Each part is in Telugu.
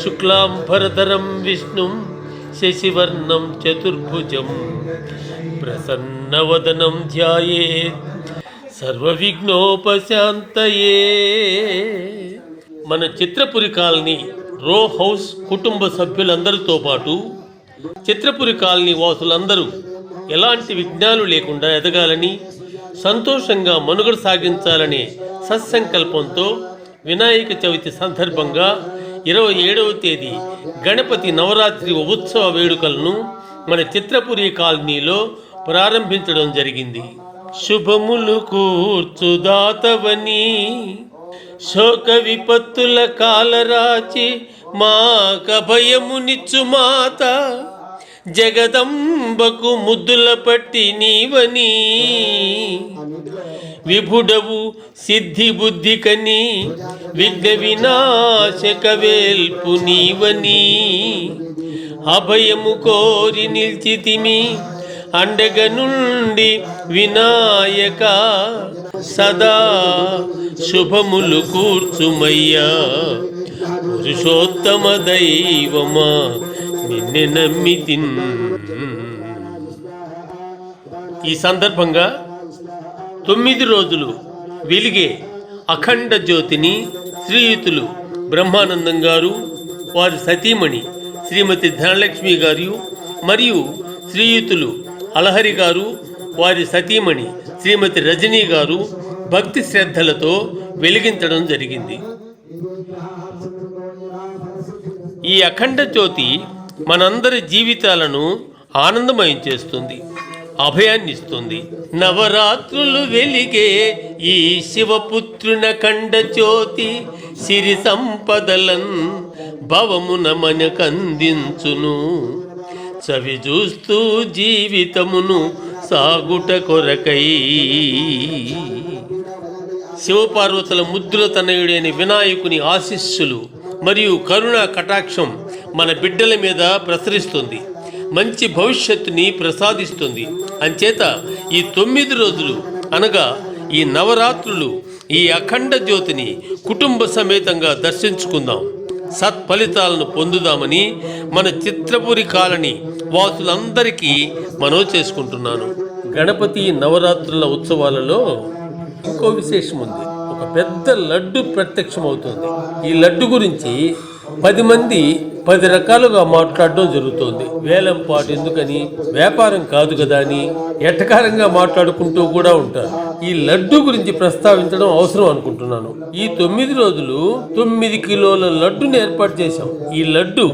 శుక్లాంబరధరం విష్ణుం శశివర్ణం చతుర్భుజం ప్రసన్నవదనం ధ్యాయేత్ సర్వవిఘ్నోపశాంతయే. మన చిత్రపురి కాలనీ రో హౌస్ కుటుంబ సభ్యులందరితో పాటు చిత్రపురి కాలనీ వాసులందరూ ఎలాంటి విఘ్నాలు లేకుండా ఎదగాలని, సంతోషంగా మనుగడ సాగించాలనే సత్సంకల్పంతో వినాయక చవితి సందర్భంగా 27వ తేదీ గణపతి నవరాత్రి ఉత్సవ వేడుకలను మన చిత్రపురి కాలనీలో ప్రారంభించడం జరిగింది. శుభములు కూర్చుదాతవని శోక విపత్తుల కాలరాచి మాకభయమునిచ్చు మాత, జగదంబకు ముద్దుల పట్టి నీవని, విభుడవు సిద్ధి బుద్ధి కని విఘ్న వినాశక వేల్పు నీవని, అభయము కోరి నిల్చితిమి అండగ నుండి వినాయక, సదా శుభములు కూర్చుమయ్యా పురుషోత్తమ దైవమా నిన్నే నమ్మితిన్. ఈ సందర్భంగా 9 రోజులు వెలిగే అఖండ జ్యోతిని శ్రీయుతులు బ్రహ్మానందం గారు, వారి సతీమణి శ్రీమతి ధనలక్ష్మి గారు మరియు శ్రీయుతులు అలహరి గారు, వారి సతీమణి శ్రీమతి రజనీ గారు భక్తి శ్రద్ధలతో వెలిగించడం జరిగింది. ఈ అఖండ జ్యోతి మనందరి జీవితాలను ఆనందమయం చేస్తుంది, అభయాన్ని ఇస్తుంది. నవరాత్రులు వెలిగే ఈ శివపుత్రున ఖండ జ్యోతి సిరి సంపదలన్ భవమున మనకందించును, చవి చూస్తూ జీవితమును సాగుట కొరకై. శివపార్వతుల ముద్దుల తనయుడైన వినాయకుని ఆశీస్సులు మరియు కరుణా కటాక్షం మన బిడ్డల మీద ప్రసరిస్తుంది, మంచి భవిష్యత్తుని ప్రసాదిస్తుంది. అంచేత ఈ 9 రోజులు అనగా ఈ నవరాత్రులు ఈ అఖండ జ్యోతిని కుటుంబ సమేతంగా దర్శించుకుందాం, సత్ఫలితాలను పొందుదామని మన చిత్రపురి కాలనీ వాసులందరికీ మనవి చేసుకుంటున్నాను. గణపతి నవరాత్రుల ఉత్సవాలలో ఇంకో విశేషం ఉంది. ఒక పెద్ద లడ్డు ప్రత్యక్షమవుతుంది. ఈ లడ్డు గురించి 10 మంది 10 రకాలుగా మాట్లాడడం జరుగుతోంది. వేలం పాటు ఎందుకని, వ్యాపారం కాదు కదా అని ఎట్టకారంగా మాట్లాడుకుంటూ కూడా ఉంటారు. ఈ లడ్డు గురించి ప్రస్తావించడం అవసరం అనుకుంటున్నాను. ఈ 9 రోజులు 9 కిలోల లడ్డుని ఏర్పాటు చేశాం. ఈ లడ్డు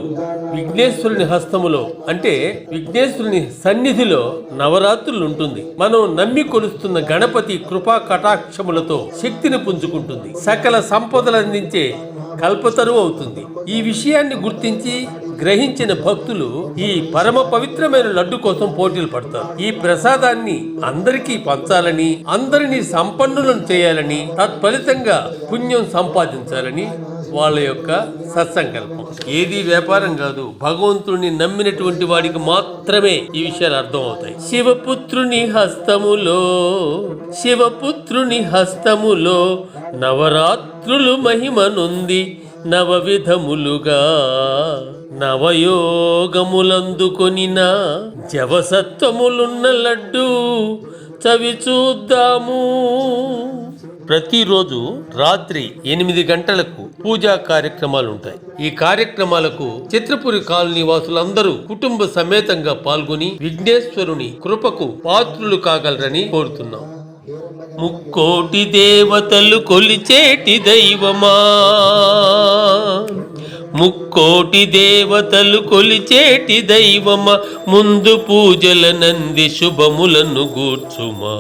విఘ్నేశ్వరుని హస్తములో అంటే విఘ్నేశ్వరుని సన్నిధిలో నవరాత్రులు ఉంటుంది. మనం నమ్మి కొలుస్తున్న గణపతి కృపా కటాక్షములతో శక్తిని పుంజుకుంటుంది, సకల సంపదలు అందించే కల్పతరువు అవుతుంది. ఈ విషయాన్ని గుర్తించి గ్రహించిన భక్తులు ఈ పరమ పవిత్రమైన లడ్డు కోసం పోటీలు పడతారు. ఈ ప్రసాదాన్ని అందరికీ పంచాలని, అందరినీ సంపన్నులను చేయాలని, తత్ఫలితంగా పుణ్యం సంపాదించాలని వాళ్ళ యొక్క సత్సంకల్పం. ఏది వ్యాపారం కాదు, భగవంతుడిని నమ్మినటువంటి వాడికి మాత్రమే ఈ విషయాలు అర్థం అవుతాయి. శివపుత్రుని హస్తములో నవరాత్రులు మహిమనుంది నవ విధములుగా, నవయోగములందుకొనిన జవసత్వములున్న లడ్డు చవి చూద్దాము. ప్రతిరోజు రాత్రి 8 గంటలకు పూజా కార్యక్రమాలు ఉంటాయి. ఈ కార్యక్రమాలకు చిత్రపురి కాలనీ వాసులందరూ కుటుంబ సమేతంగా పాల్గొని విఘ్నేశ్వరుని కృపకు పాత్రులు కాగలరని కోరుతున్నాం. ముక్కోటి దేవతలు కొలిచేటి దైవమా, ముక్కోటి దేవతలు కొలిచేటి దైవమా, ముందు పూజల నంది శుభములను గూర్చుమా,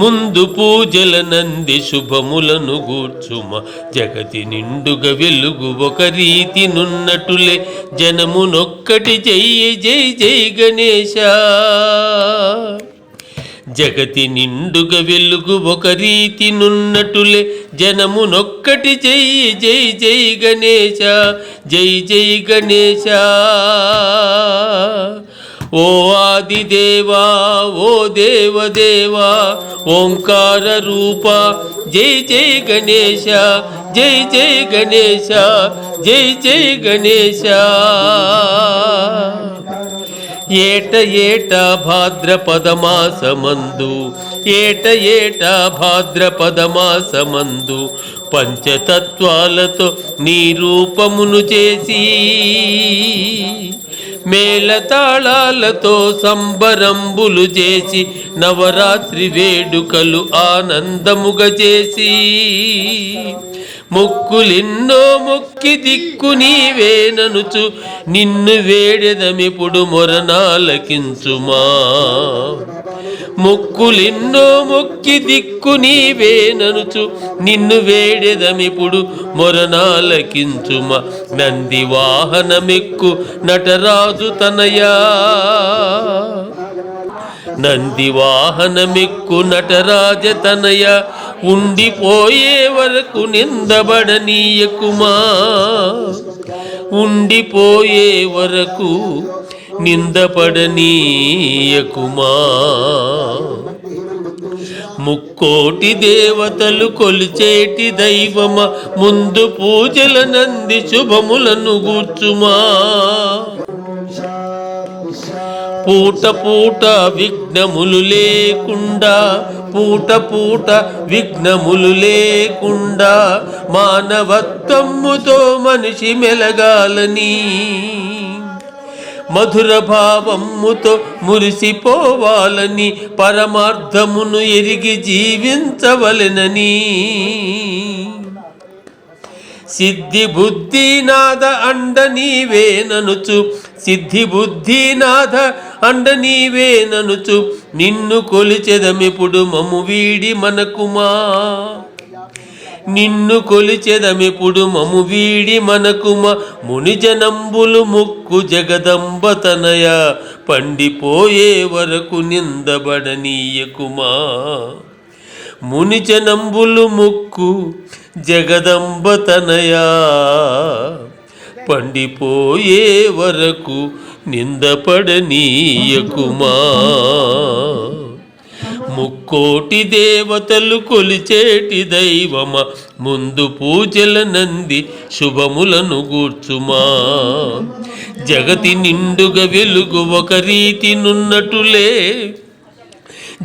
ముందు పూజల నంది శుభములను గూర్చుమ, జగతి నిండుగా వెలుగు ఒక రీతి నున్నటులే, జనమునొక్కటి జై జై జై గణేశ. జగతి నిండుగా వెలుగు ఒక రీతి నున్నటులే, జనమునొక్కటి జై జై జై గణేశ, జై జై గణేశ. ఓ ఆదిదేవా ఓ దేవదేవా ఓంకార రూప జై జై గణేశ జై జై గణేశ జై జై గణేశ. ఏట ఏట భాద్రపదమాసమందు ఏట ఏట భాద్రపదమాసమందు పంచతత్వాలతో నీ రూపమును చేసి మేళతాళాలతో సంబరంబులు చేసి నవరాత్రి వేడుకలు ఆనందముగా చేసి మొక్కులెన్నో మొక్కి దిక్కు నీవేననుచు నిన్ను వేడెదమిప్పుడు మొరనాలకించుమా. మొక్కులెన్నో మొక్కి దిక్కు నీవేననుచు నిన్ను వేడెదమిప్పుడు మొరనాలకించుమా. నంది వాహనమెక్కు నటరాజు తనయా నంది వాహనమెక్కు నటరాజ తనయ ఉండిపోయే వరకు నిందబడనీయకుమా. ఉండిపోయే వరకు నిందపడనీయకుమా. ముక్కోటి దేవతలు కొలిచేటి దైవమ ముందు పూజల నంది శుభములను గూర్చుమా. పూట పూట విఘ్నములు లేకుండా పూట పూట విఘ్నములు లేకుండా మానవత్వముతో మనిషి మెలగాలని మధుర భావముతో మురిసిపోవాలని పరమార్థమును ఎరిగి జీవించవలెనని సిద్ధి బుద్ధినాథ అండ నీవేననుచు సిద్ధి బుద్ధినాథ అండ నీవేననుచు నిన్ను కొలిచెదమిప్పుడు మము వీడి మనకుమా. నిన్ను కొలిచెదమిప్పుడు మము వీడి మనకుమా. మునిజనంబులు ముక్కు జగదంబ తనయ పండిపోయే వరకు నిందబడనీయకుమా. మునిజనంబులు ముక్కు జగదంబ తనయా పండిపోయే వరకు నిందపడనీయకుమా. ముక్కోటి దేవతలు కొలిచేటి దైవమ ముందు పూజల నంది శుభములను గూర్చుమా. జగతి నిండుగా వెలుగు ఒక రీతి నున్నటులే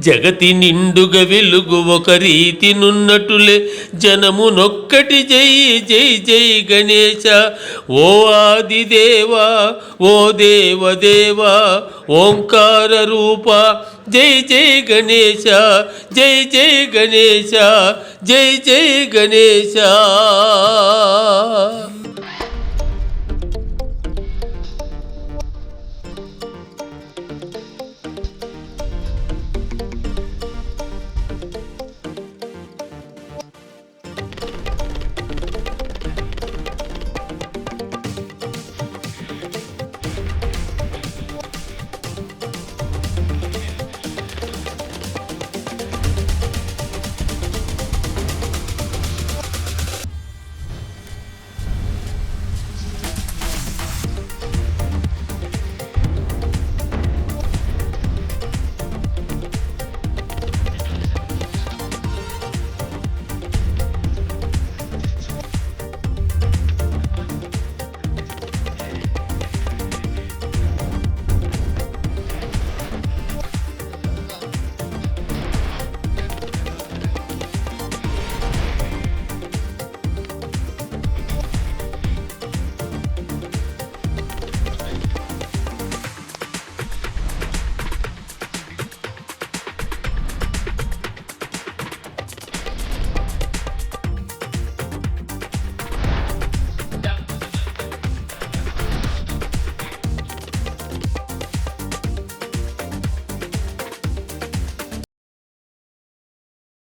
జగతి నిండుగా వెలుగు ఒక రీతి నున్నటులే జనమునొక్కటి జై జై జై గణేశ. ఓ ఆదిదేవా ఓ దేవదేవా ఓంకార రూప జై జై గణేశ జై జై గణేశ జై జై గణేశ.